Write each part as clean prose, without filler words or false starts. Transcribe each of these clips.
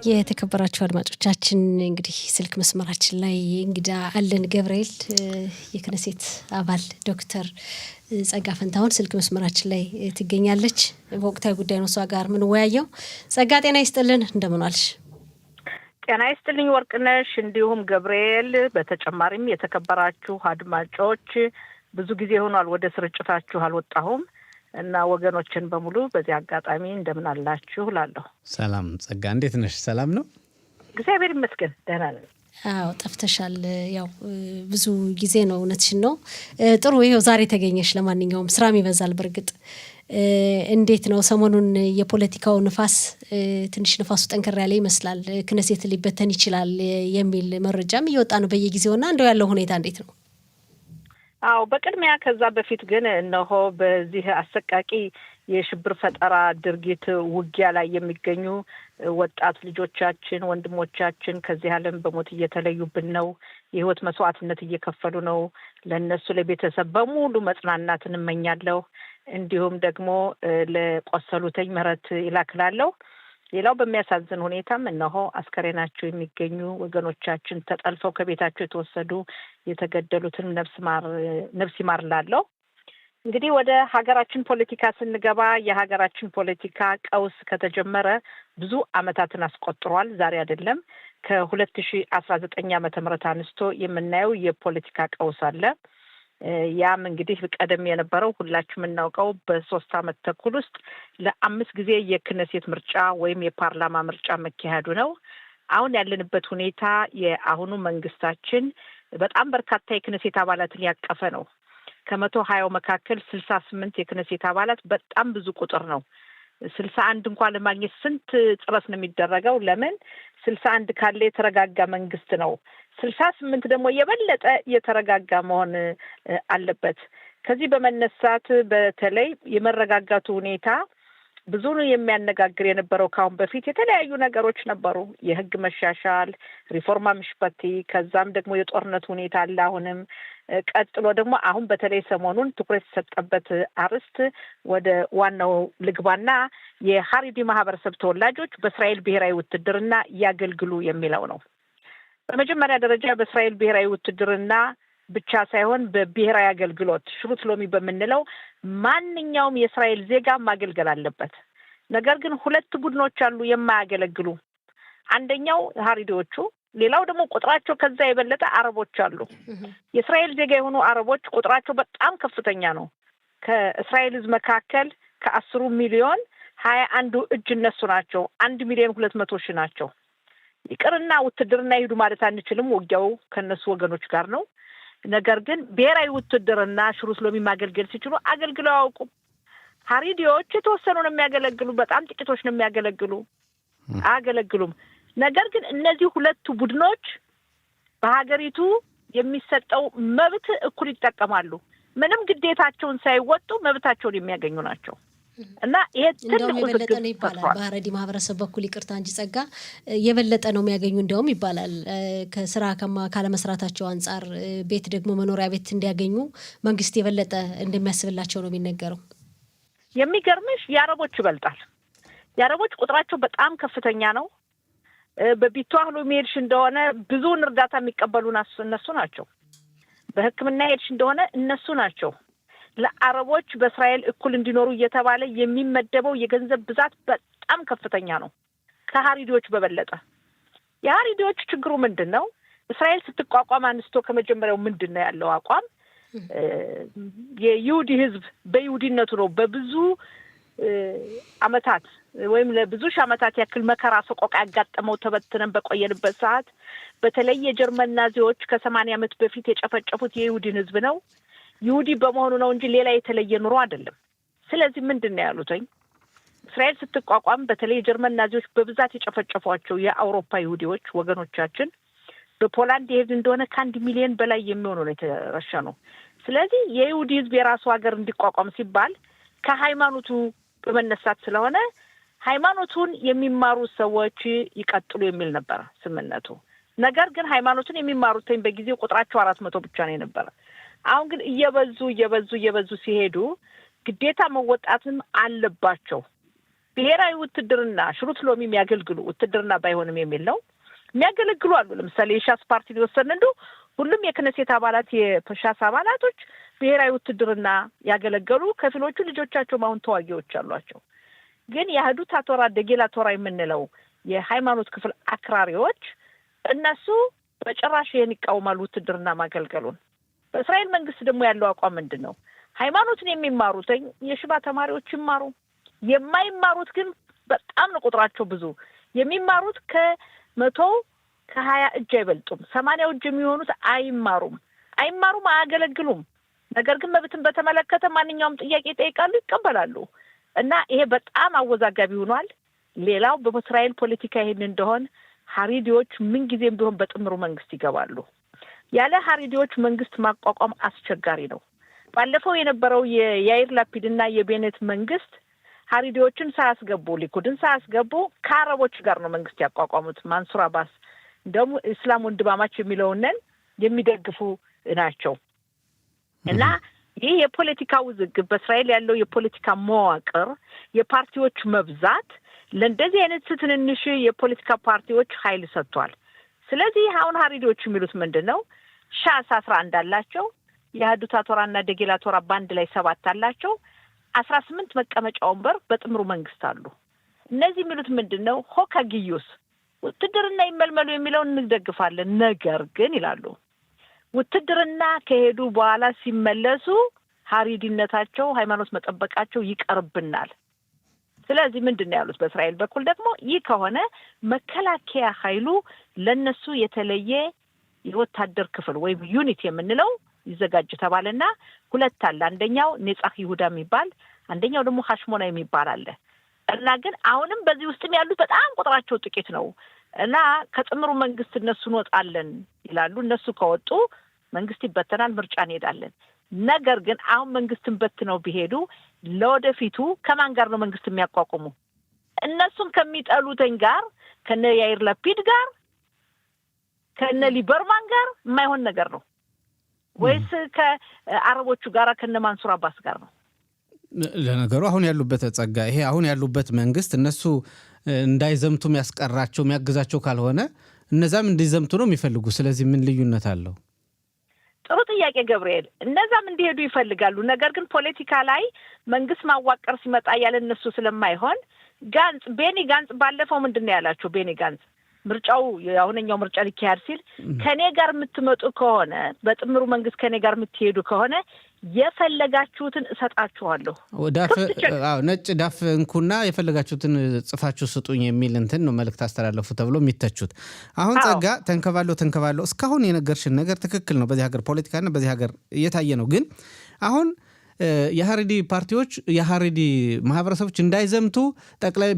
የተከበራችሁ አድማጮቻችን እንግዲህ ስልክ መስመራችን ላይ እንግዳ አለን ገብርኤል የክነሴት አባል ዶክተር ጸጋ ፈንታሁን ስልክ መስመራችን ላይ ትገኛለች። በወቅታዊ ጉዳይ ነው እሷ ጋር ምን ወያየው። ጸጋ ጤና ይስጥልን እንደምን ዋልሽ? ጤና ይስጥልኝ ወርቅነሽ፣ እንዲሁም ገብርኤል። በተጨማሪም የተከበራችሁ አድማጮች ብዙ ጊዜ ሆኗል ወደ ስርጭታችሁ አልወጣሁም እና ወገኖችን በሙሉ በዚህ አጋጣሚ እንደምን አላችሁ ላለሁ። ሰላም ጸጋ፣ እንዴት ነሽ? ሰላም ነው እግዚአብሔር ይመስገን ደህና ነኝ። አዎ ጠፍተሻል። ያው ብዙ ጊዜ ነው እውነትሽን ነው። ጥሩ ይሄው ዛሬ ተገኘሽ። ለማንኛውም ስራም ይበዛል በርግጥ። እንዴት ነው ሰሞኑን የፖለቲካው ንፋስ? ትንሽ ንፋሱ ጠንከር ያለ ይመስላል። ክነሴት ሊበተን ይችላል የሚል መረጃም እየወጣ ነው በየጊዜውና እንደው ያለው ሁኔታ እንዴት ነው? አዎ በቅድሚያ ከዛ በፊት ግን እነሆ በዚህ አሰቃቂ የሽብር ፈጠራ ድርጊት ውጊያ ላይ የሚገኙ ወጣት ልጆቻችን ወንድሞቻችን ከዚህ ዓለም በሞት እየተለዩብን ነው። የህይወት መስዋዕትነት እየከፈሉ ነው። ለነሱ ለቤተሰብ በሙሉ መጽናናትን እመኛለሁ። እንዲሁም ደግሞ ለቆሰሉትኝ ምህረት ይላክላለሁ። ሌላው በሚያሳዝን ሁኔታም እነሆ አስከሬናቸው የሚገኙ ወገኖቻችን ተጠልፈው ከቤታቸው የተወሰዱ የተገደሉትን ነፍስ ይማር ላለው። እንግዲህ ወደ ሀገራችን ፖለቲካ ስንገባ የሀገራችን ፖለቲካ ቀውስ ከተጀመረ ብዙ ዓመታትን አስቆጥሯል። ዛሬ አይደለም። ከ2019 ዓመተ ምህረት አንስቶ የምናየው የፖለቲካ ቀውስ አለ። ያም እንግዲህ ቀደም የነበረው ሁላችሁም እናውቀው በ3 ዓመት ተኩል ውስጥ ለ5 ጊዜ የክነሴት ምርጫ ወይም የፓርላማ ምርጫ መካሄዱ ነው። አሁን ያለንበት ሁኔታ የአሁኑ መንግስታችን በጣም በርካታ የክነሴት አባላትን ያቀፈ ነው። ከ120 መካከል 68 የክነሴት አባላት በጣም ብዙ ቁጥር ነው። 61 እንኳን ለማግኘት ስንት ጥረት ነው የሚደረገው? ለምን 61 ካለ የተረጋጋ መንግስት ነው። 68 ደግሞ የበለጠ የተረጋጋ መሆን አለበት። ከዚህ በመነሳት በተለይ የመረጋጋቱ ሁኔታ ብዙ የሚያነጋግር የነበረው ካሁን በፊት የተለያዩ ነገሮች ነበሩ። የህግ መሻሻል፣ ሪፎርማ ምሽపቲ፣ ከዛም ደግሞ የጦርነት ሁኔታ አለ። አሁንም ቀጥሎ ደግሞ አሁን በተለይ ሰሞኑን ትኩረት የተሰጠበት አርዕስት ወደ ዋናው ልግባና የሀሪዲ ማህበረሰብ ተወላጆች በእስራኤል ብሔራዊ ውትድርና ያገልግሉ የሚለው ነው። በመጀመሪያ ደረጃ በእስራኤል ብሔራዊ ውትድርና ብቻ ሳይሆን በብሔራዊ አገልግሎት ሽሩት ሎሚ በምንለው ማንኛውም የእስራኤል ዜጋ ማገልገል አለበት። ነገር ግን 2 ቡድኖች አሉ የማያገለግሉ። አንደኛው ሀሪዲዎቹ፣ ሌላው ደግሞ ቁጥራቸው ከዛ የበለጠ አረቦች አሉ። የእስራኤል ዜጋ የሆኑ አረቦች ቁጥራቸው በጣም ከፍተኛ ነው። ከእስራኤል ህዝብ መካከል ከ10 ሚሊዮን 21 እጅ እነሱ ናቸው። 1,200,000 ናቸው። ይቅርና ውትድርና ይሄዱ ማለት አንችልም። ውጊያው ከነሱ ወገኖች ጋር ነው። ነገር ግን ብሔራዊ ውትድርና ሽሩት ሎሚ ማገልገል ሲችሉ አገልግለው አያውቁም። ሀሪዲዎች የተወሰኑ ነው የሚያገለግሉ፣ በጣም ጥቂቶች ነው የሚያገለግሉ፣ አያገለግሉም። ነገር ግን እነዚህ 2 ቡድኖች በሀገሪቱ የሚሰጠው መብት እኩል ይጠቀማሉ። ምንም ግዴታቸውን ሳይወጡ መብታቸውን የሚያገኙ ናቸው። እና ይሄ ትልቁ የበለጠ ነው ይባላል በሀረዲ ማህበረሰብ በኩል። ይቅርታ እንጂ ጸጋ፣ የበለጠ ነው የሚያገኙ እንደውም ይባላል። ከስራ ካለመስራታቸው አንጻር ቤት ደግሞ መኖሪያ ቤት እንዲያገኙ መንግስት የበለጠ እንደሚያስብላቸው ነው የሚነገረው። የሚገርምሽ የአረቦች ይበልጣል። የአረቦች ቁጥራቸው በጣም ከፍተኛ ነው። በቢቷህሉ ሄድሽ እንደሆነ ብዙውን እርዳታ የሚቀበሉ እነሱ ናቸው። በሕክምና ሄድሽ እንደሆነ እነሱ ናቸው። ለአረቦች በእስራኤል እኩል እንዲኖሩ እየተባለ የሚመደበው የገንዘብ ብዛት በጣም ከፍተኛ ነው ከሀሪዲዎች በበለጠ። የሀሪዲዎች ችግሩ ምንድን ነው? እስራኤል ስትቋቋም አንስቶ ከመጀመሪያው ምንድን ነው ያለው አቋም? የይሁዲ ህዝብ በይሁዲነቱ ነው በብዙ አመታት ወይም ለብዙ ሺህ አመታት ያክል መከራ ሰቆቃ ያጋጠመው ተበትነን በቆየንበት ሰዓት በተለይ የጀርመን ናዚዎች ከ80 ዓመት በፊት የጨፈጨፉት የይሁዲን ህዝብ ነው። ይሁዲ በመሆኑ ነው እንጂ ሌላ የተለየ ኑሮ አይደለም። ስለዚህ ምንድነው ያሉትኝ? እስራኤል ስትቋቋም በተለይ የጀርመን ናዚዎች በብዛት የጨፈጨፏቸው የአውሮፓ ይሁዲዎች ወገኖቻችን በፖላንድ የሄድ እንደሆነ ከ1 ሚሊዮን በላይ የሚሆኑ ነው የተረሸኑ። ስለዚህ የይሁዲ ህዝብ የራሱ ሀገር እንዲቋቋም ሲባል ከሃይማኖቱ በመነሳት ስለሆነ ሃይማኖቱን የሚማሩ ሰዎች ይቀጥሉ የሚል ነበር ስምምነቱ። ነገር ግን ሃይማኖቱን የሚማሩት በጊዜው ቁጥራቸው 400 ብቻ ነው የነበረ። አሁን ግን እየበዙ ሲሄዱ ግዴታ መወጣትም አለባቸው። ብሔራዊ ውትድርና ሽሩት ሎሚ የሚያገልግሉ ውትድርና ባይሆንም የሚል ነው። የሚያገለግሉ አሉ። ለምሳሌ የሻስ ፓርቲ ሊወሰን እንደው ሁሉም የክነሴት አባላት የሻስ አባላቶች ብሔራዊ ውትድርና ያገለገሉ ከፊሎቹ ልጆቻቸው አሁን ተዋጊዎች አሏቸው። ግን የአህዱት አቶራ ደጌላ ቶራ የምንለው የሃይማኖት ክፍል አክራሪዎች እነሱ በጭራሽ ይሄን ይቃወማሉ ውትድርና ማገልገሉን። በእስራኤል መንግስት ደግሞ ያለው አቋም ምንድን ነው? ሃይማኖትን የሚማሩት የሽባ ተማሪዎች ይማሩ፣ የማይማሩት ግን በጣም ነው ቁጥራቸው ብዙ። የሚማሩት ከ120 እጅ አይበልጡም። 80 እጅ የሚሆኑት አይማሩም፣ አያገለግሉም። ነገር ግን መብትን በተመለከተ ማንኛውም ጥያቄ ይጠይቃሉ፣ ይቀበላሉ። እና ይሄ በጣም አወዛጋቢ ሆኗል። ሌላው በእስራኤል ፖለቲካ ይሄን እንደሆን ሀሪዲዎች ምንጊዜም ቢሆን በጥምሩ መንግስት ይገባሉ። ያለ ሀሪዲዎች መንግስት ማቋቋም አስቸጋሪ ነው። ባለፈው የነበረው የያይር ላፒድና የቤኔት መንግስት ሀሪዲዎችን ሳያስገቡ ሊኩድን ሳያስገቡ ከአረቦች ጋር ነው መንግስት ያቋቋሙት። ማንሱር አባስ እንደውም እስላም ወንድማማች የሚለውንን የሚደግፉ ናቸው። እና ይህ የፖለቲካ ውዝግብ በእስራኤል ያለው የፖለቲካ መዋቅር የፓርቲዎች መብዛት ለእንደዚህ አይነት ትንንሽ የፖለቲካ ፓርቲዎች ኃይል ሰጥቷል። ስለዚህ አሁን ሀሪዲዎች የሚሉት ምንድን ነው? ሻስ 11 አላቸው። የአህዱት አቶራና ደጌላ ቶራ ባንድ ላይ 7 አላቸው። 18 መቀመጫ ወንበር በጥምሩ መንግስት አሉ። እነዚህ የሚሉት ምንድን ነው? ሆካ ጊዩስ ውትድርና ይመልመሉ የሚለውን እንደግፋለን። ነገር ግን ይላሉ ውትድርና ከሄዱ በኋላ ሲመለሱ ሀሪዲነታቸው ሃይማኖት መጠበቃቸው ይቀርብናል። ስለዚህ ምንድን ነው ያሉት? በእስራኤል በኩል ደግሞ ይህ ከሆነ መከላከያ ኃይሉ ለነሱ የተለየ የወታደር ክፍል ወይም ዩኒት የምንለው ይዘጋጅ ተባለና 2 አለ። አንደኛው ኔጻህ ይሁዳ የሚባል አንደኛው ደግሞ ሀሽሞና የሚባል አለ። እና ግን አሁንም በዚህ ውስጥም ያሉት በጣም ቁጥራቸው ጥቂት ነው። እና ከጥምሩ መንግስት እነሱ እንወጣለን ይላሉ። እነሱ ከወጡ መንግስት ይበተናል፣ ምርጫ እንሄዳለን። ነገር ግን አሁን መንግስትን በትነው ቢሄዱ ለወደፊቱ ከማን ጋር ነው መንግስት የሚያቋቁሙ? እነሱም ከሚጠሉተኝ ጋር ከነ ያይር ላፒድ ጋር ከነ ሊበርማን ጋር የማይሆን ነገር ነው ወይስ ከአረቦቹ ጋር ከነ ማንሱር አባስ ጋር ነው? ለነገሩ አሁን ያሉበት ጸጋ ይሄ አሁን ያሉበት መንግስት እነሱ እንዳይዘምቱ የሚያስቀራቸው የሚያግዛቸው ካልሆነ እነዛም እንዲዘምቱ ነው የሚፈልጉ። ስለዚህ ምን ልዩነት አለው? ጥሩ ጥያቄ ገብርኤል። እነዛም እንዲሄዱ ይፈልጋሉ። ነገር ግን ፖለቲካ ላይ መንግስት ማዋቀር ሲመጣ ያለ እነሱ ስለማይሆን ቤኒ ጋንጽ ባለፈው ምንድን ነው ያላቸው? ቤኒ ጋንጽ ምርጫው የአሁነኛው ምርጫ ሊካሄድ ሲል ከኔ ጋር የምትመጡ ከሆነ በጥምሩ መንግስት ከኔ ጋር የምትሄዱ ከሆነ የፈለጋችሁትን እሰጣችኋለሁ። ነጭ ዳፍ እንኩና የፈለጋችሁትን ጽፋችሁ ስጡኝ የሚል እንትን ነው መልእክት አስተላለፉ ተብሎ የሚተቹት። አሁን ጸጋ ተንከባለው እስካሁን የነገርሽን ነገር ትክክል ነው። በዚህ ሀገር ፖለቲካና በዚህ ሀገር እየታየ ነው። ግን አሁን የሀሪዲ ፓርቲዎች የሀሪዲ ማህበረሰቦች እንዳይዘምቱ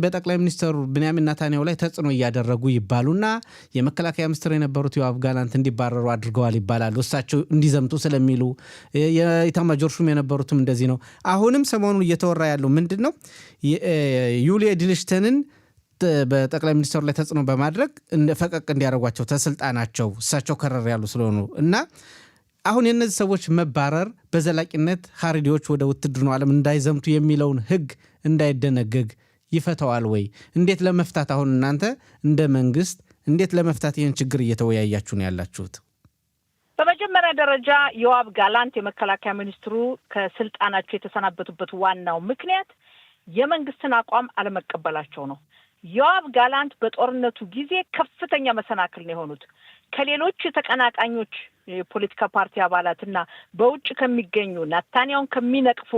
በጠቅላይ ሚኒስትሩ ቤንያሚን ኔታንያሁ ላይ ተጽዕኖ እያደረጉ ይባሉና የመከላከያ ሚኒስትር የነበሩት ዮአቭ ጋላንት እንዲባረሩ አድርገዋል ይባላሉ። እሳቸው እንዲዘምቱ ስለሚሉ የኢታማዦር ሹም የነበሩትም እንደዚህ ነው። አሁንም ሰሞኑን እየተወራ ያለው ምንድን ነው? ዩሊ ኤድልሽተንን በጠቅላይ ሚኒስትሩ ላይ ተጽዕኖ በማድረግ ፈቀቅ እንዲያደርጓቸው ተስልጣናቸው እሳቸው ከረር ያሉ ስለሆኑ እና አሁን የነዚህ ሰዎች መባረር በዘላቂነት ሀሪዲዎች ወደ ውትድርናው ዓለም እንዳይዘምቱ የሚለውን ህግ እንዳይደነገግ ይፈታዋል ወይ? እንዴት ለመፍታት አሁን እናንተ እንደ መንግስት እንዴት ለመፍታት ይህን ችግር እየተወያያችሁ ነው ያላችሁት? በመጀመሪያ ደረጃ ዮአቭ ጋላንት የመከላከያ ሚኒስትሩ ከስልጣናቸው የተሰናበቱበት ዋናው ምክንያት የመንግስትን አቋም አለመቀበላቸው ነው። ዮአቭ ጋላንት በጦርነቱ ጊዜ ከፍተኛ መሰናክል ነው የሆኑት። ከሌሎች ተቀናቃኞች የፖለቲካ ፓርቲ አባላትና በውጭ ከሚገኙ ናታንያውን ከሚነቅፉ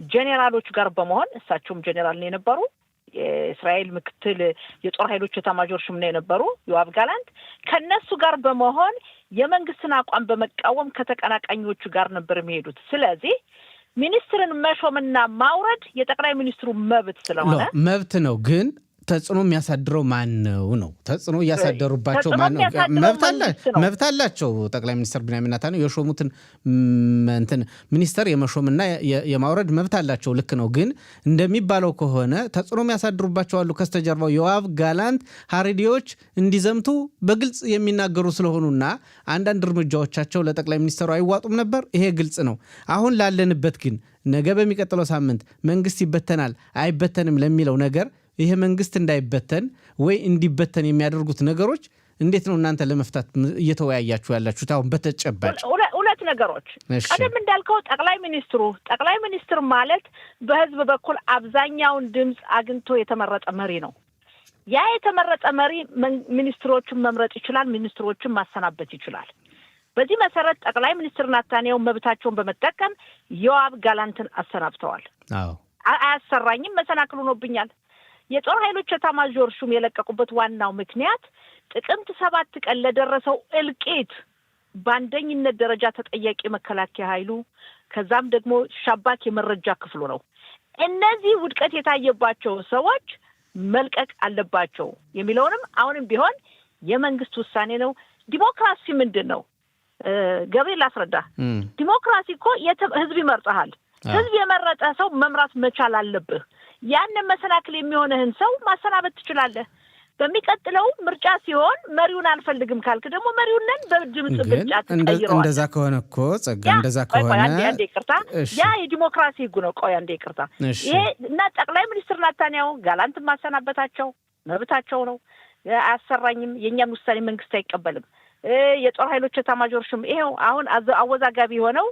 ጄኔራሎች ጋር በመሆን እሳቸውም ጄኔራል ነው የነበሩ፣ የእስራኤል ምክትል የጦር ኃይሎች ኤታማዦር ሹም ነው የነበሩ ዮአቭ ጋላንት። ከነሱ ጋር በመሆን የመንግስትን አቋም በመቃወም ከተቀናቃኞቹ ጋር ነበር የሚሄዱት። ስለዚህ ሚኒስትርን መሾምና ማውረድ የጠቅላይ ሚኒስትሩ መብት ስለሆነ መብት ነው። ግን ተጽዕኖ የሚያሳድረው ማን ነው? ተጽዕኖ እያሳደሩባቸው ማን ነው? መብት አላቸው። ጠቅላይ ሚኒስትር ቤንያሚን ኔታንያሁ የሾሙትን ሚኒስተር የመሾምና የማውረድ መብት አላቸው። ልክ ነው። ግን እንደሚባለው ከሆነ ተጽዕኖ የሚያሳድሩባቸው አሉ ከስተጀርባው። ዮአቭ ጋላንት ሀሪዲዎች እንዲዘምቱ በግልጽ የሚናገሩ ስለሆኑና አንዳንድ እርምጃዎቻቸው ለጠቅላይ ሚኒስትሩ አይዋጡም ነበር። ይሄ ግልጽ ነው። አሁን ላለንበት ግን ነገ በሚቀጥለው ሳምንት መንግስት ይበተናል አይበተንም ለሚለው ነገር ይሄ መንግስት እንዳይበተን ወይ እንዲበተን የሚያደርጉት ነገሮች እንዴት ነው እናንተ ለመፍታት እየተወያያችሁ ያላችሁት አሁን በተጨባጭ? ሁለት ነገሮች ቀደም እንዳልከው ጠቅላይ ሚኒስትር ማለት በህዝብ በኩል አብዛኛውን ድምጽ አግኝቶ የተመረጠ መሪ ነው። ያ የተመረጠ መሪ ሚኒስትሮችን መምረጥ ይችላል፣ ሚኒስትሮችን ማሰናበት ይችላል። በዚህ መሰረት ጠቅላይ ሚኒስትር ናታንያሁ መብታቸውን በመጠቀም ዮአብ ጋላንትን አሰናብተዋል። አያሰራኝም፣ መሰናክል ሆኖብኛል። የጦር ኃይሎች ኤታማዦር ሹም የለቀቁበት ዋናው ምክንያት ጥቅምት 7 ቀን ለደረሰው እልቂት በአንደኝነት ደረጃ ተጠያቂ መከላከያ ኃይሉ ከዛም ደግሞ ሻባክ የመረጃ ክፍሉ ነው። እነዚህ ውድቀት የታየባቸው ሰዎች መልቀቅ አለባቸው የሚለውንም አሁንም ቢሆን የመንግስት ውሳኔ ነው። ዲሞክራሲ ምንድን ነው? ገብርኤል አስረዳ። ዲሞክራሲ እኮ ህዝብ ይመርጣል። ህዝብ የመረጠ ሰው መምራት መቻል አለብህ። ያንን መሰናክል የሚሆንህን ሰው ማሰናበት ትችላለህ። በሚቀጥለው ምርጫ ሲሆን መሪውን አልፈልግም ካልክ ደግሞ መሪውን ነን በድምጽ ብልጫ ተቀይረዋል። እንደዛ ከሆነ እኮ ጸጋ እንደዛ ከሆነ አንዴ ይቅርታ፣ ያ የዲሞክራሲ ህግ ነው። ቆይ አንዴ ይቅርታ። ይሄ እና ጠቅላይ ሚኒስትር ናታንያሁ ጋላንትን ማሰናበታቸው መብታቸው ነው። አያሰራኝም፣ የኛን ውሳኔ መንግስት አይቀበልም። የጦር ኃይሎች ኤታማዦር ሹም ይሄው አሁን አወዛጋቢ ሆነው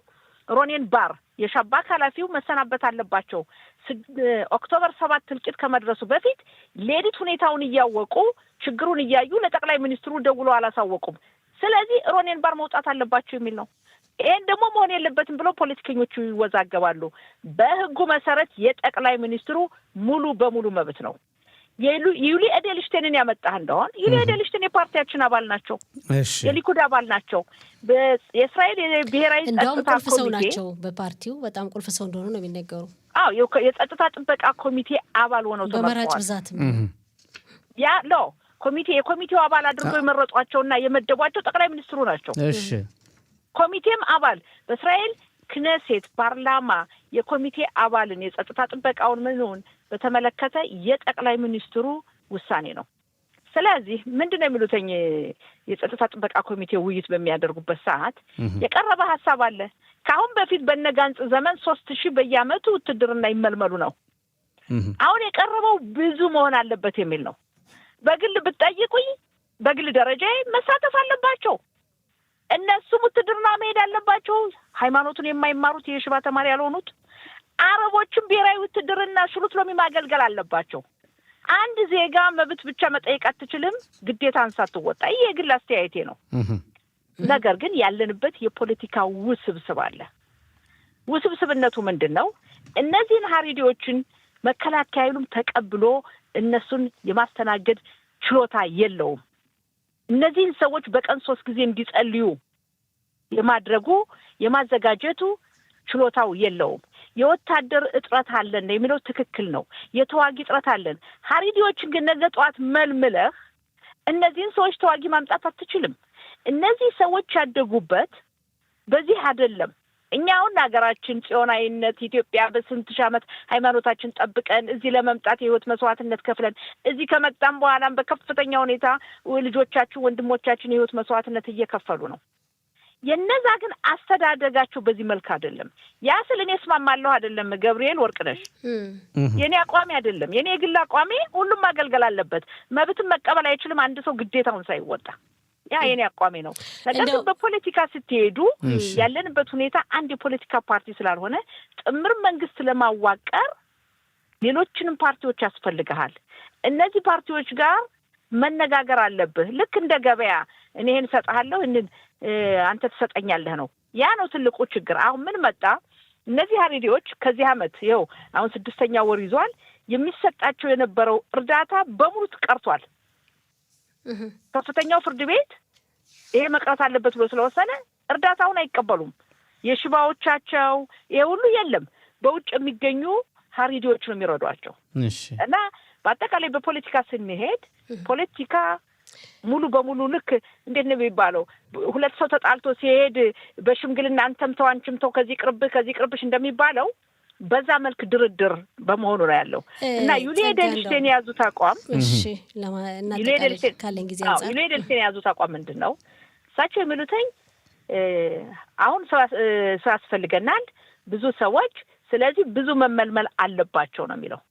ሮኔን ባር የሻባክ ኃላፊው መሰናበት አለባቸው። ኦክቶበር 7 እልቂት ከመድረሱ በፊት ሌሊት ሁኔታውን እያወቁ ችግሩን እያዩ ለጠቅላይ ሚኒስትሩ ደውለው አላሳወቁም። ስለዚህ ሮኔን ባር መውጣት አለባቸው የሚል ነው። ይሄን ደግሞ መሆን የለበትም ብለው ፖለቲከኞቹ ይወዛገባሉ። በህጉ መሰረት የጠቅላይ ሚኒስትሩ ሙሉ በሙሉ መብት ነው። ዩሊ ኤዴልሽቴንን ያመጣህ እንደሆን ዩሊ ኤዴልሽቴን የፓርቲያችን አባል ናቸው። የሊኩድ አባል ናቸው። የእስራኤል ብሔራዊ ጸጥታ ሰው ናቸው። በፓርቲው በጣም ቁልፍ ሰው እንደሆኑ ነው የሚነገሩ። የጸጥታ ጥበቃ ኮሚቴ አባል ሆነው ተመርጠዋል። በመራጭ ብዛት የኮሚቴው አባል አድርገው የመረጧቸውና የመደቧቸው ጠቅላይ ሚኒስትሩ ናቸው። ኮሚቴም አባል በእስራኤል ክነሴት ፓርላማ የኮሚቴ አባልን የጸጥታ ጥበቃውን ምንውን በተመለከተ የጠቅላይ ሚኒስትሩ ውሳኔ ነው። ስለዚህ ምንድነው የሚሉትኝ የጸጥታ ጥበቃ ኮሚቴ ውይይት በሚያደርጉበት ሰዓት የቀረበ ሐሳብ አለ። ካሁን በፊት በነጋንጽ ዘመን 3000 በየዓመቱ ውትድርና ይመልመሉ ነው። አሁን የቀረበው ብዙ መሆን አለበት የሚል ነው። በግል ብትጠይቁኝ በግል ደረጃ መሳተፍ አለባቸው። እነሱም ውትድርና መሄድ አለባቸው። ሃይማኖቱን የማይማሩት የሽባ ተማሪ ያልሆኑት አረቦችም ብሔራዊ ውትድርና ሽሩት ለሚ ማገልገል አለባቸው። አንድ ዜጋ መብት ብቻ መጠየቅ አትችልም፣ ግዴታን ሳትወጣ። ይሄ የግል አስተያየቴ ነው። ነገር ግን ያለንበት የፖለቲካ ውስብስብ አለ። ውስብስብነቱ ምንድነው? እነዚህን ሀሪዲዎችን መከላከያ ኃይሉም ተቀብሎ እነሱን የማስተናገድ ችሎታ የለውም። እነዚህን ሰዎች በቀን 3 ጊዜ እንዲጸልዩ የማድረጉ የማዘጋጀቱ ችሎታው የለውም። የወታደር እጥረት አለን የሚለው ትክክል ነው። የተዋጊ እጥረት አለን። ሀሪዲዎችን ግን ነገ ጠዋት መልምለህ እነዚህን ሰዎች ተዋጊ ማምጣት አትችልም። እነዚህ ሰዎች ያደጉበት በዚህ አይደለም። እኛ አሁን ሀገራችን ጽዮናዊነት ኢትዮጵያ በስንት ሺህ ዓመት ሃይማኖታችን ጠብቀን እዚህ ለመምጣት የህይወት መስዋዕትነት ከፍለን እዚህ ከመጣን በኋላም በከፍተኛ ሁኔታ ልጆቻችን ወንድሞቻችን የህይወት መስዋዕትነት እየከፈሉ ነው። የነዛ ግን አስተዳደጋቸው በዚህ መልክ አይደለም። ያ ስለኔ እስማማለሁ አይደለም ገብርኤል ወርቅነሽ፣ የኔ አቋሚ አይደለም። የኔ የግል አቋሚ ሁሉም ማገልገል አለበት። መብትን መቀበል አይችልም አንድ ሰው ግዴታውን ሳይወጣ። ያ የኔ አቋሚ ነው። ነገር ግን በፖለቲካ ስትሄዱ ያለንበት ሁኔታ አንድ የፖለቲካ ፓርቲ ስላልሆነ ጥምር መንግስት ለማዋቀር ሌሎችንም ፓርቲዎች ያስፈልጋል። እነዚህ ፓርቲዎች ጋር መነጋገር አለብህ። ልክ እንደ ገበያ እኔ ይሄን ሰጣለሁ አንተ ትሰጠኛለህ ነው። ያ ነው ትልቁ ችግር። አሁን ምን መጣ? እነዚህ ሀሪዲዎች ከዚህ አመት ይኸው አሁን 6ኛ ወር ይዟል። የሚሰጣቸው የነበረው እርዳታ በሙሉ ቀርቷል። ከፍተኛው ፍርድ ቤት ይሄ መቅረት አለበት ብሎ ስለወሰነ እርዳታውን አይቀበሉም። የሽባዎቻቸው ይሄ ሁሉ የለም። በውጭ የሚገኙ ሀሪዲዎች ነው የሚረዷቸው። እና በአጠቃላይ በፖለቲካ ስንሄድ ፖለቲካ ሙሉ በሙሉ ልክ እንዴት ነው የሚባለው? ሁለት ሰው ተጣልቶ ሲሄድ በሽምግልና አንተም ተው አንቺም ተው ከዚህ ቅርብሽ እንደሚባለው በዛ መልክ ድርድር በመሆኑ ነው ያለው። እና ዩሊ ኤዴልሽቴን የያዙት አቋም ዩሊ ኤዴልሽቴን የያዙት አቋም ምንድን ነው? እሳቸው የሚሉትኝ አሁን ሰው ያስፈልገናል ብዙ ሰዎች፣ ስለዚህ ብዙ መመልመል አለባቸው ነው የሚለው።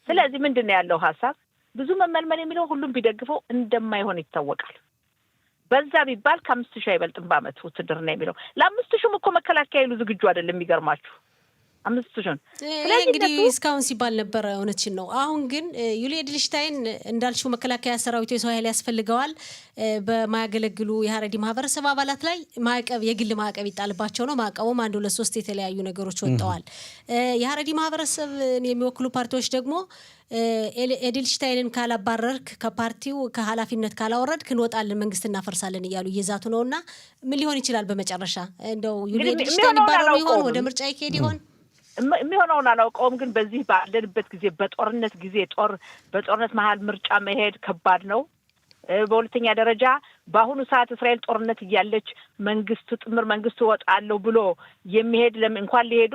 ስለዚህ ምንድነው ያለው ሐሳብ ብዙ መመልመል የሚለው ሁሉም ቢደግፈው እንደማይሆን ይታወቃል። በዛ ቢባል ከ5000 አይበልጥም በአመት ውትድርና የሚለው ለ5000 እኮ መከላከያ ይሉ ዝግጁ አይደለም የሚገርማችሁ 5000 ስለዚህ እንግዲህ እስካሁን ሲባል ነበር እውነትሽን ነው። አሁን ግን ዩሊያ ኤድልሽታይን እንዳልሽው መከላከያ ሰራዊቱ የሰው ኃይል ያስፈልገዋል በማያገለግሉ የሀረሪ ማህበረሰብ አባላት ላይ ማዕቀብ የግል ማዕቀብ ይጣልባቸው ነው። ማዕቀቡም 1 2 3 የተለያዩ ነገሮች ወጥተዋል። የሀረሪ ማህበረሰብ የሚወክሉ ፓርቲዎች ደግሞ ኤድልሽታይንን ካላባረርክ ከፓርቲው ከኃላፊነት ካላወረድክ እንወጣለን መንግስት እናፈርሳለን እያሉ እየዛቱ ነውና ምን ሊሆን ይችላል በመጨረሻ እንደው ዩሊያ ኤድልሽታይን ይባረሩ ይሆን ወደ ምርጫ ይሄድ ይሆን የሚሆነውን አላውቀውም። ግን በዚህ ባለንበት ጊዜ በጦርነት ጊዜ በጦርነት መሀል ምርጫ መሄድ ከባድ ነው። በሁለተኛ ደረጃ በአሁኑ ሰዓት እስራኤል ጦርነት እያለች መንግስት ጥምር መንግስት ወጣለው ብሎ የሚሄድ እንኳን ሊሄዱ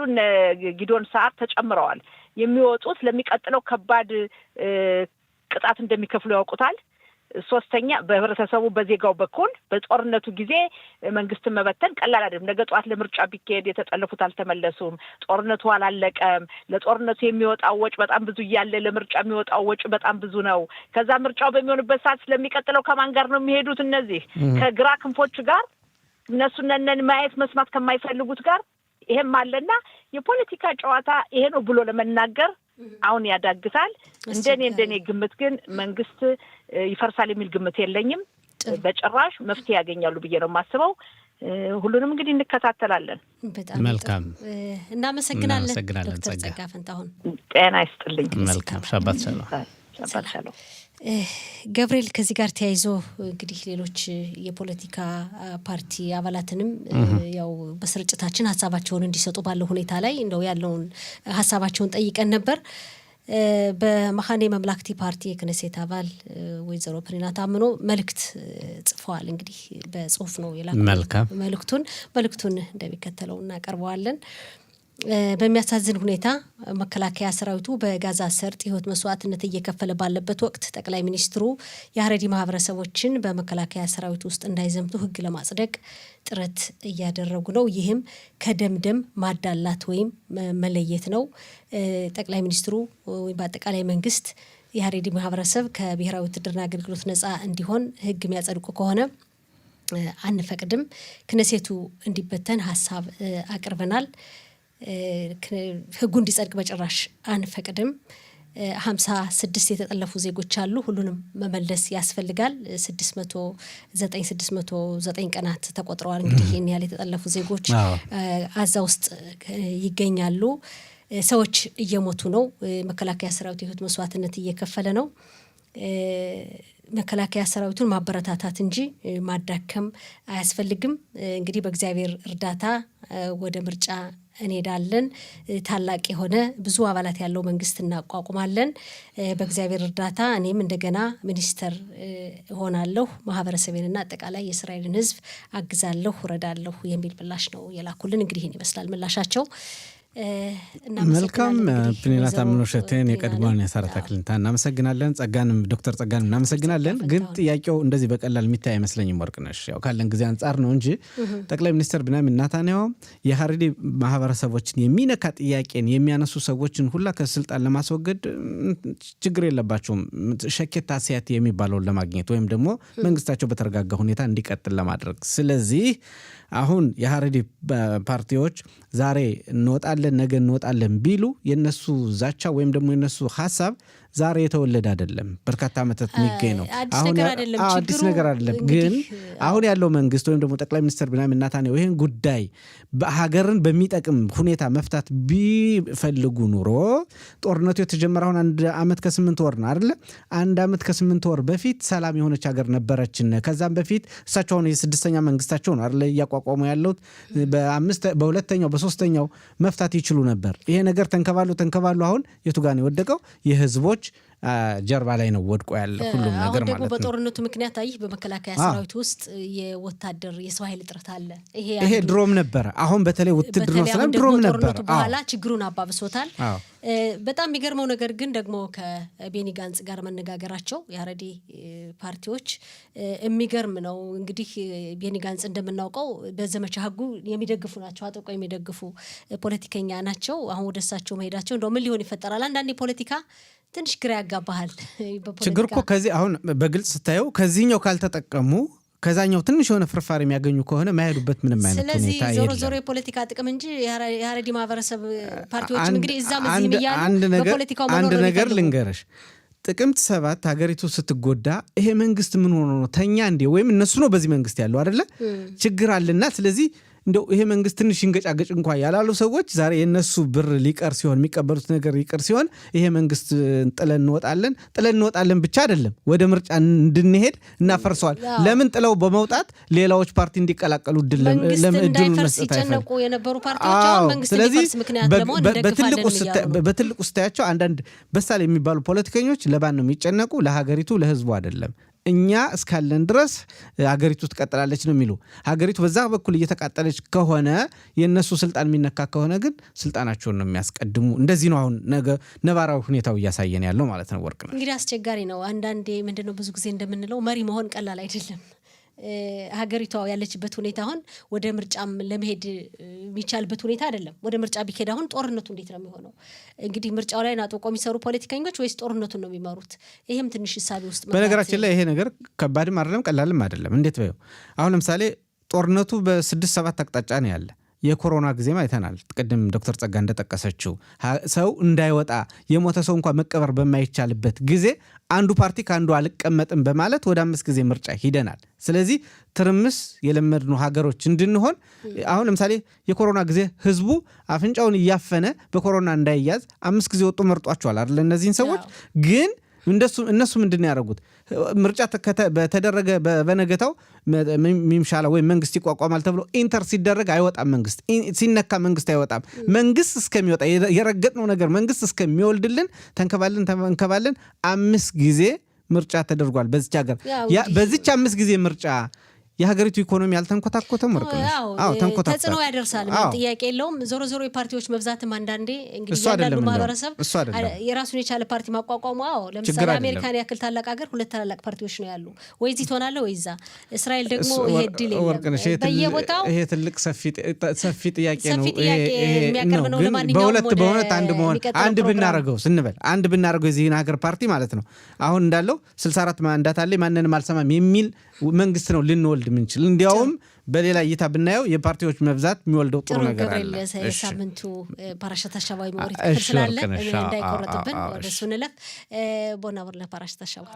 ጊዶን ሰዓት ተጨምረዋል። የሚወጡት ለሚቀጥለው ከባድ ቅጣት እንደሚከፍሉ ያውቁታል። ሶስተኛ በህብረተሰቡ በዜጋው በኩል በጦርነቱ ጊዜ መንግስትን መበተን ቀላል አይደለም። ነገ ጧት ለምርጫ ቢካሄድ የተጠለፉት አልተመለሱም። ጦርነቱ አላለቀም። ለጦርነቱ የሚወጣው ወጭ በጣም ብዙ እያለ ለምርጫ የሚወጣው ወጭ በጣም ብዙ ነው። ከዛ ምርጫው በሚሆንበት ሰዓት ስለሚቀጥለው ከማን ጋር ነው የሚሄዱት? እነዚህ ከግራ ክንፎች ጋር እነሱን ማየት መስማት ከማይፈልጉት ጋር ይሄም አለና የፖለቲካ ጨዋታ ይሄ ነው ብሎ ለመናገር አሁን ያዳግታል። እንደኔ ግምት ግን መንግስት ይፈርሳል የሚል ግምት የለኝም። በጭራሽ መፍትሄ ያገኛሉ ብዬ ነው የማስበው። ሁሉንም እንግዲህ እንከታተላለን። በጣም መልካም እናመሰግናለን ዶክተር ጸጋ ፈንታሁን። ጤና ይስጥልኝ። መልካም ሻባት ሻሎም። ገብርኤል ከዚህ ጋር ተያይዞ እንግዲህ ሌሎች የፖለቲካ ፓርቲ አባላትንም ያው በስርጭታችን ሀሳባቸውን እንዲሰጡ ባለው ሁኔታ ላይ እንደው ያለውን ሀሳባቸውን ጠይቀን ነበር። በመካነ መምላክቲ ፓርቲ የክነሴት አባል ወይዘሮ ፕሪና ታምኖ መልእክት ጽፈዋል። እንግዲህ በጽሁፍ ነው የላኩት መልእክቱን እንደሚከተለው እናቀርበዋለን። በሚያሳዝን ሁኔታ መከላከያ ሰራዊቱ በጋዛ ሰርጥ ህይወት መስዋዕትነት እየከፈለ ባለበት ወቅት ጠቅላይ ሚኒስትሩ የሀረሪ ማህበረሰቦችን በመከላከያ ሰራዊቱ ውስጥ እንዳይዘምቱ ህግ ለማጽደቅ ጥረት እያደረጉ ነው። ይህም ከደምደም ማዳላት ወይም መለየት ነው። ጠቅላይ ሚኒስትሩ ወይም በአጠቃላይ መንግስት የሀረሪ ማህበረሰብ ከብሔራዊ ውትድርና አገልግሎት ነጻ እንዲሆን ህግ የሚያጸድቁ ከሆነ አንፈቅድም። ክነሴቱ እንዲበተን ሀሳብ አቅርበናል። ህጉ እንዲጸድቅ በጭራሽ አንፈቅድም። 56 የተጠለፉ ዜጎች አሉ። ሁሉንም መመለስ ያስፈልጋል። 609 ቀናት ተቆጥረዋል። እንግዲህ ይህን ያህል የተጠለፉ ዜጎች አዛ ውስጥ ይገኛሉ። ሰዎች እየሞቱ ነው። መከላከያ ሰራዊት የህይወት መስዋዕትነት እየከፈለ ነው። መከላከያ ሰራዊቱን ማበረታታት እንጂ ማዳከም አያስፈልግም። እንግዲህ በእግዚአብሔር እርዳታ ወደ ምርጫ እንሄዳለን። ታላቅ የሆነ ብዙ አባላት ያለው መንግስት እናቋቁማለን። በእግዚአብሔር እርዳታ እኔም እንደገና ሚኒስተር እሆናለሁ። ማህበረሰቤንና አጠቃላይ የእስራኤልን ህዝብ አግዛለሁ፣ እረዳለሁ የሚል ምላሽ ነው የላኩልን። እንግዲህ ይህን ይመስላል ምላሻቸው። መልካም ፕኒና ታምኖ ሸቴን የቀድሞውን የሳረታ ክሊንታ እናመሰግናለን። ዶክተር ጸጋንም እናመሰግናለን። ግን ጥያቄው እንደዚህ በቀላል የሚታይ አይመስለኝም ወርቅነሽ። ያው ካለን ጊዜ አንጻር ነው እንጂ ጠቅላይ ሚኒስትር ቢንያሚን ኔታንያሁ የሀረሪ ማህበረሰቦችን የሚነካ ጥያቄን የሚያነሱ ሰዎችን ሁላ ከስልጣን ለማስወገድ ችግር የለባቸውም። ሸኬታ ሲያት የሚባለውን ለማግኘት ወይም ደግሞ መንግስታቸው በተረጋጋ ሁኔታ እንዲቀጥል ለማድረግ። ስለዚህ አሁን የሀረሪ ፓርቲዎች ዛሬ እንወጣለን ነገ እንወጣለን ቢሉ የነሱ ዛቻ ወይም ደግሞ የነሱ ሀሳብ ዛሬ የተወለደ አይደለም። በርካታ ዓመታት የሚገኝ ነው። አዲስ ነገር አይደለም። ግን አሁን ያለው መንግስት ወይም ደግሞ ጠቅላይ ሚኒስትር ቢንያሚን ኔታንያሁ ይህን ጉዳይ ሀገርን በሚጠቅም ሁኔታ መፍታት ቢፈልጉ ኑሮ ጦርነቱ የተጀመረ አሁን 1 ዓመት ከ8 ወር ነው አይደለ? 1 ዓመት ከ8 ወር በፊት ሰላም የሆነች ሀገር ነበረችን። ከዛም በፊት እሳቸው አሁን የ6ኛ መንግስታቸው ነው አይደለ እያቋቋሙ ያለው። በሁለተኛው በሶስተኛው መፍታት ይችሉ ነበር። ይሄ ነገር ተንከባሉ አሁን የቱ ጋር ነው የወደቀው? የህዝቦች ጀርባ ላይ ነው ወድቆ ያለ ሁሉም ነገር ማለት ነው። በጦርነቱ ምክንያት በመከላከያ ሰራዊት ውስጥ የወታደር የሰው ኃይል እጥረት አለ። ይሄ ድሮም ነበር። አሁን በተለይ ውትድርና ሰላም ድሮም ነበር። በኋላ ችግሩን አባብሶታል። በጣም የሚገርመው ነገር ግን ደግሞ ከቤኒ ጋንጽ ጋር መነጋገራቸው የሀረሪ ፓርቲዎች የሚገርም ነው። እንግዲህ ቤኒ ጋንጽ እንደምናውቀው በዘመቻ ህጉ የሚደግፉ ናቸው፣ አጥብቀው የሚደግፉ ፖለቲከኛ ናቸው። አሁን ወደ እሳቸው መሄዳቸው እንደው ምን ሊሆን ይፈጠራል? አንዳንዴ ፖለቲካ ትንሽ ግራ ያጋባሃል። ችግር እኮ ከዚህ አሁን በግልጽ ስታየው ከዚህኛው ካልተጠቀሙ ከዛኛው ትንሽ የሆነ ፍርፋሪ የሚያገኙ ከሆነ ማይሄዱበት ምንም አይነት ሁኔታ የለም። ስለዚህ ዞሮ የፖለቲካ ጥቅም እንጂ የሀረሪ ማህበረሰብ ፓርቲዎች እንግዲህ እዛም እዚህም እያሉ በፖለቲካው መኖር አንድ ነገር ልንገርሽ፣ ጥቅምት 7 ሀገሪቱ ስትጎዳ ይሄ መንግስት ምን ሆኖ ነው ተኛ እንዴ? ወይም እነሱ ነው በዚህ መንግስት ያለው አይደለ? ችግር አለና ስለዚህ እንደው ይሄ መንግስት ትንሽ እንገጫገጭ እንኳን ያላሉ ሰዎች ዛሬ የነሱ ብር ሊቀር ሲሆን የሚቀበሉት ነገር ሊቀር ሲሆን ይሄ መንግስት ጥለን እንወጣለን ብቻ አይደለም ወደ ምርጫ እንድንሄድ እናፈርሰዋል። ለምን ጥለው በመውጣት ሌላዎች ፓርቲ እንዲቀላቀሉ እድል መስጠት አይፈልጉ የነበሩ ፓርቲዎች አሁን መንግስት እንዲፈርስ ምክንያት ለመሆን እንደግፋለን። በትልቁ ስታያቸው አንዳንድ በሳል የሚባሉ ፖለቲከኞች ለባን ነው የሚጨነቁ፣ ለሀገሪቱ ለህዝቡ አይደለም። እኛ እስካለን ድረስ ሀገሪቱ ትቀጥላለች ነው የሚሉ። ሀገሪቱ በዛ በኩል እየተቃጠለች ከሆነ የነሱ ስልጣን የሚነካ ከሆነ ግን ስልጣናቸውን ነው የሚያስቀድሙ። እንደዚህ ነው አሁን ነባራዊ ሁኔታው እያሳየን ያለው ማለት ነው። ወርቅ ነው እንግዲህ አስቸጋሪ ነው። አንዳንዴ ምንድነው ብዙ ጊዜ እንደምንለው መሪ መሆን ቀላል አይደለም። ሀገሪቷ ያለችበት ሁኔታ አሁን ወደ ምርጫም ለመሄድ የሚቻልበት ሁኔታ አይደለም። ወደ ምርጫ ቢሄድ አሁን ጦርነቱ እንዴት ነው የሚሆነው? እንግዲህ ምርጫው ላይ ናጥቆ የሚሰሩ ፖለቲከኞች ወይስ ጦርነቱን ነው የሚመሩት? ይሄም ትንሽ ሂሳብ ውስጥ በነገራችን ላይ ይሄ ነገር ከባድም አይደለም ቀላልም አይደለም። እንዴት በይው አሁን ለምሳሌ ጦርነቱ በ6-7 አቅጣጫ ነው ያለ። የኮሮና ጊዜም አይተናል። ቅድም ዶክተር ጸጋ እንደጠቀሰችው ሰው እንዳይወጣ የሞተ ሰው እንኳን መቀበር በማይቻልበት ጊዜ አንዱ ፓርቲ ከአንዱ አልቀመጥም በማለት ወደ 5 ጊዜ ምርጫ ሂደናል። ስለዚህ ትርምስ የለመድነው ሀገሮች እንድንሆን አሁን ለምሳሌ የኮሮና ጊዜ ህዝቡ አፍንጫውን እያፈነ በኮሮና እንዳይያዝ 5 ጊዜ ወጡ መርጧቸዋል አይደል? እነዚህን ሰዎች ግን እነሱ ምንድን ያደረጉት ምርጫ በተደረገ በነገታው ሚምሻላ ወይም መንግስት ይቋቋማል ተብሎ ኢንተር ሲደረግ አይወጣም። መንግስት ሲነካ መንግስት አይወጣም። መንግስት እስከሚወጣ የረገጥነው ነገር መንግስት እስከሚወልድልን ተንከባለን 5 ጊዜ ምርጫ ተደርጓል በዚች ሀገር። በዚች 5 ጊዜ ምርጫ የሀገሪቱ ኢኮኖሚ ያልተንኮታኮተም ወርቅ ነው። ተንኮታኮተ ተጽዕኖ ያደርሳል፣ ምን ጥያቄ የለውም። ዞሮ የፓርቲዎች መብዛትም አንዳንዴ እንግዲህ ያንዳንዱ ማህበረሰብ የራሱን የቻለ ፓርቲ ማቋቋሙ ለምሳሌ አሜሪካን ያክል ታላቅ ሀገር 2 ታላላቅ ፓርቲዎች ነው ያሉ። ወይ እዚህ ትሆናለህ ወይ እዛ። እስራኤል ደግሞ ይሄ ድል በየቦታው ይሄ ትልቅ ሰፊ ጥያቄ ነው። የሚያቀርብ ነው። ለማንኛውም በእውነት አንድ ብናረገው ስንበል አንድ ብናረገው የዚህን ሀገር ፓርቲ ማለት ነው አሁን እንዳለው 64 ማንዳት አለ ማንንም አልሰማም የሚል መንግስት ነው ልንወልድ ምንችል። እንዲያውም በሌላ እይታ ብናየው የፓርቲዎች መብዛት የሚወልደው ጥሩ ነገር አለ። ሳምንቱ ፓራሻት አሻባይ መወሪት ተስላለ እንዳይቆረጥብን ወደሱ ንለፍ። ቦና ወርለ ፓራሻት አሻባይ